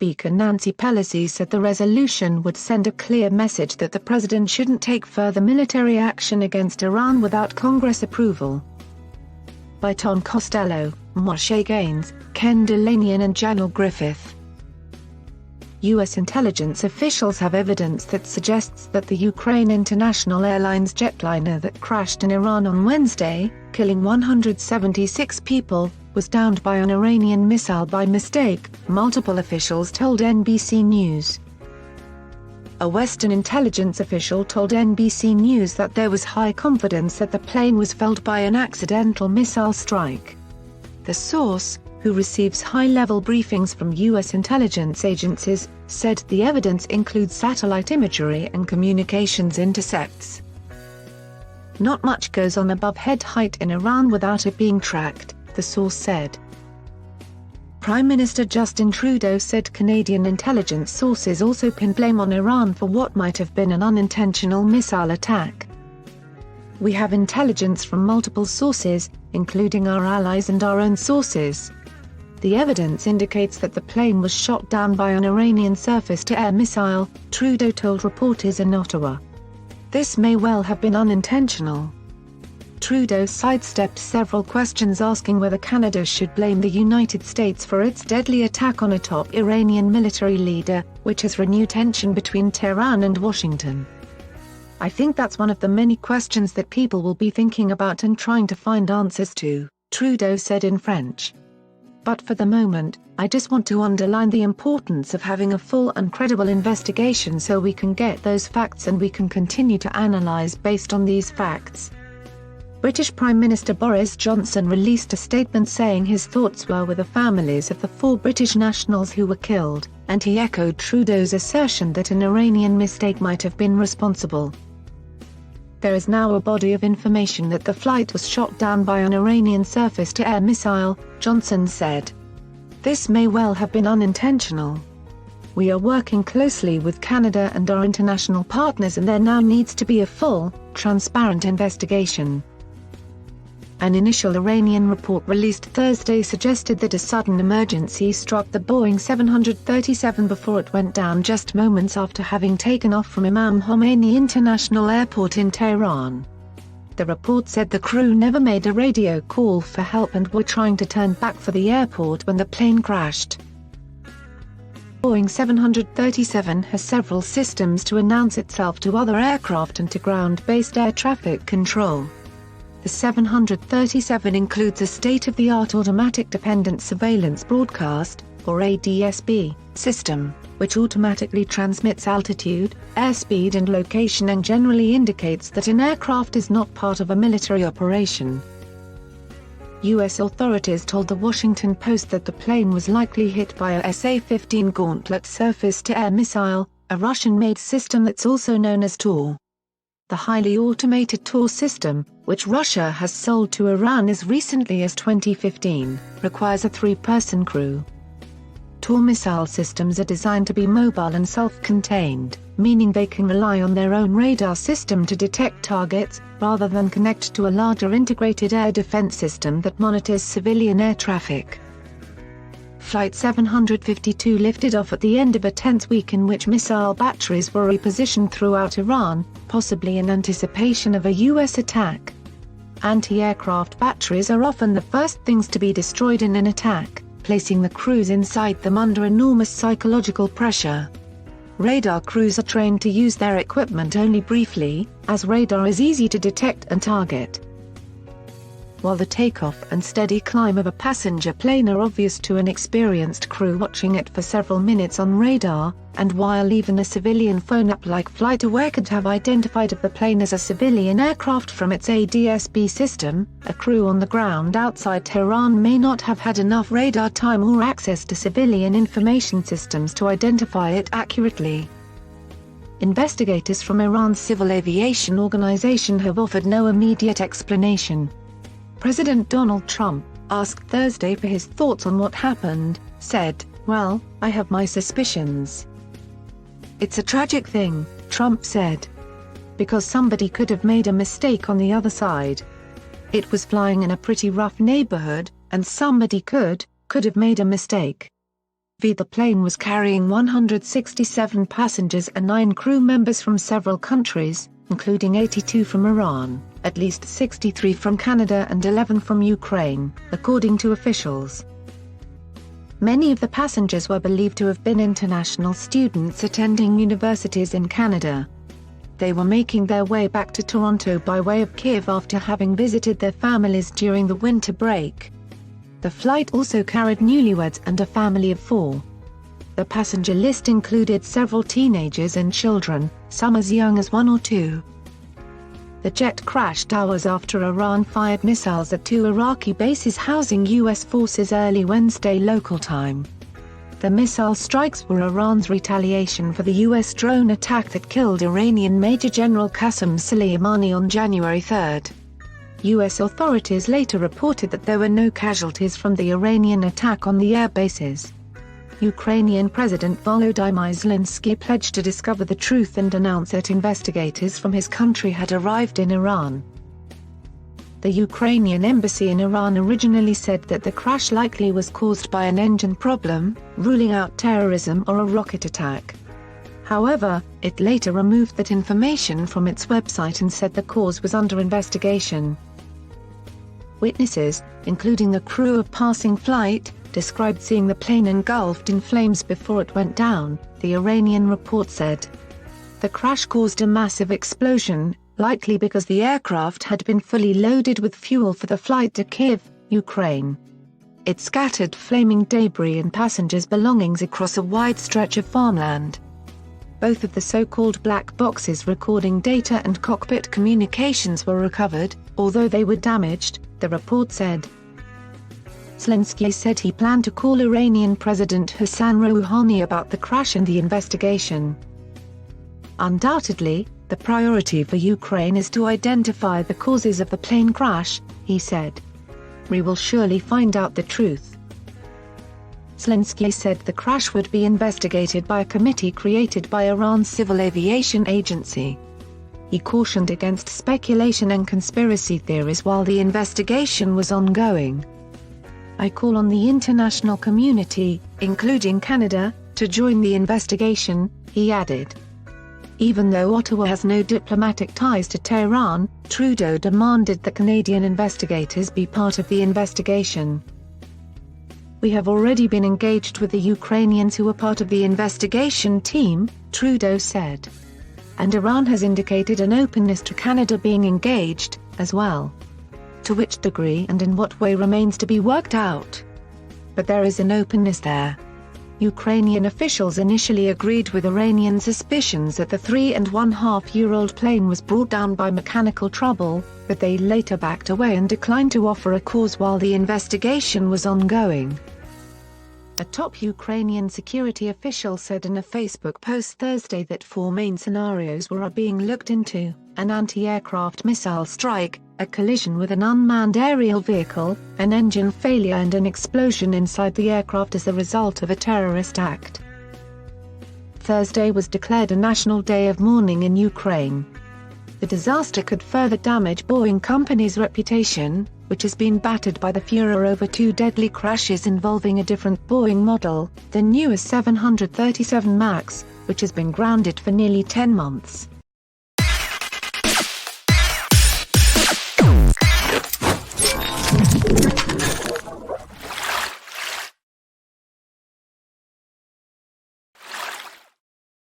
Speaker Nancy Pelosi said the resolution would send a clear message that the president shouldn't take further military action against Iran without Congress approval. By Tom Costello, Moshe Gaines, Ken Delanian and Janelle Griffith. U.S. intelligence officials have evidence that suggests that the Ukraine International Airlines jetliner that crashed in Iran on Wednesday, killing 176 people, was downed by an Iranian missile by mistake, multiple officials told NBC News. A Western intelligence official told NBC News that there was high confidence that the plane was felled by an accidental missile strike. The source, who receives high-level briefings from U.S. intelligence agencies, said the evidence includes satellite imagery and communications intercepts. Not much goes on above head height in Iran without it being tracked, the source said. Prime Minister Justin Trudeau said Canadian intelligence sources also pin blame on Iran for what might have been an unintentional missile attack. We have intelligence from multiple sources, including our allies and our own sources. The evidence indicates that the plane was shot down by an Iranian surface-to-air missile, Trudeau told reporters in Ottawa. This may well have been unintentional. Trudeau sidestepped several questions asking whether Canada should blame the United States for its deadly attack on a top Iranian military leader, which has renewed tension between Tehran and Washington. I think that's one of the many questions that people will be thinking about and trying to find answers to, Trudeau said in French. But for the moment, I just want to underline the importance of having a full and credible investigation so we can get those facts and we can continue to analyse based on these facts. British Prime Minister Boris Johnson released a statement saying his thoughts were with the families of the 4 British nationals who were killed, and he echoed Trudeau's assertion that an Iranian mistake might have been responsible. There is now a body of information that the flight was shot down by an Iranian surface-to-air missile, Johnson said. This may well have been unintentional. We are working closely with Canada and our international partners and there now needs to be a full, transparent investigation. An initial Iranian report released Thursday suggested that a sudden emergency struck the Boeing 737 before it went down just moments after having taken off from Imam Khomeini International Airport in Tehran. The report said the crew never made a radio call for help and were trying to turn back for the airport when the plane crashed. Boeing 737 has several systems to announce itself to other aircraft and to ground-based air traffic control. The 737 includes a state-of-the-art automatic dependent surveillance broadcast, or ADSB, system, which automatically transmits altitude, airspeed and location and generally indicates that an aircraft is not part of a military operation. U.S. authorities told The Washington Post that the plane was likely hit by a SA-15 Gauntlet surface-to-air missile, a Russian-made system that's also known as TOR. The highly automated TOR system, which Russia has sold to Iran as recently as 2015, requires a 3-person crew. TOR missile systems are designed to be mobile and self-contained, meaning they can rely on their own radar system to detect targets, rather than connect to a larger integrated air defense system that monitors civilian air traffic. Flight 752 lifted off at the end of a tense week in which missile batteries were repositioned throughout Iran, possibly in anticipation of a U.S. attack. Anti-aircraft batteries are often the first things to be destroyed in an attack, placing the crews inside them under enormous psychological pressure. Radar crews are trained to use their equipment only briefly, as radar is easy to detect and target. While the takeoff and steady climb of a passenger plane are obvious to an experienced crew watching it for several minutes on radar, and while even a civilian phone app like FlightAware could have identified the plane as a civilian aircraft from its ADSB system, a crew on the ground outside Tehran may not have had enough radar time or access to civilian information systems to identify it accurately. Investigators from Iran's Civil Aviation Organization have offered no immediate explanation. President Donald Trump, asked Thursday for his thoughts on what happened, said, "Well, I have my suspicions. It's a tragic thing," Trump said. "Because somebody could have made a mistake on the other side. It was flying in a pretty rough neighborhood, and somebody could have made a mistake." The plane was carrying 167 passengers and 9 crew members from several countries, including 82 from Iran, at least 63 from Canada and 11 from Ukraine, according to officials. Many of the passengers were believed to have been international students attending universities in Canada. They were making their way back to Toronto by way of Kyiv after having visited their families during the winter break. The flight also carried newlyweds and a family of 4. The passenger list included several teenagers and children, some as young as 1 or 2. The jet crashed hours after Iran fired missiles at 2 Iraqi bases housing U.S. forces early Wednesday local time. The missile strikes were Iran's retaliation for the U.S. drone attack that killed Iranian Major General Qasem Soleimani on January 3. U.S. authorities later reported that there were no casualties from the Iranian attack on the air bases. Ukrainian President Volodymyr Zelensky pledged to discover the truth and announce that investigators from his country had arrived in Iran. The Ukrainian embassy in Iran originally said that the crash likely was caused by an engine problem, ruling out terrorism or a rocket attack. However, it later removed that information from its website and said the cause was under investigation. Witnesses, including the crew of passing flight, described seeing the plane engulfed in flames before it went down, the Iranian report said. The crash caused a massive explosion, likely because the aircraft had been fully loaded with fuel for the flight to Kyiv, Ukraine. It scattered flaming debris and passengers' belongings across a wide stretch of farmland. Both of the so-called black boxes recording data and cockpit communications were recovered, although they were damaged, the report said. Zelensky said he planned to call Iranian President Hassan Rouhani about the crash and the investigation. Undoubtedly, the priority for Ukraine is to identify the causes of the plane crash, he said. We will surely find out the truth. Zelensky said the crash would be investigated by a committee created by Iran's Civil Aviation Agency. He cautioned against speculation and conspiracy theories while the investigation was ongoing. I call on the international community, including Canada, to join the investigation, he added. Even though Ottawa has no diplomatic ties to Tehran, Trudeau demanded that Canadian investigators be part of the investigation. We have already been engaged with the Ukrainians who are part of the investigation team, Trudeau said. And Iran has indicated an openness to Canada being engaged, as well. To which degree and in what way remains to be worked out. But there is an openness there. Ukrainian officials initially agreed with Iranian suspicions that the 3.5-year-old plane was brought down by mechanical trouble, but they later backed away and declined to offer a cause while the investigation was ongoing. A top Ukrainian security official said in a Facebook post Thursday that 4 main scenarios were being looked into: an anti-aircraft missile strike, a collision with an unmanned aerial vehicle, an engine failure and an explosion inside the aircraft as a result of a terrorist act. Thursday was declared a national day of mourning in Ukraine. The disaster could further damage Boeing Company's reputation, which has been battered by the furor over 2 deadly crashes involving a different Boeing model, the newest 737 MAX, which has been grounded for nearly 10 months.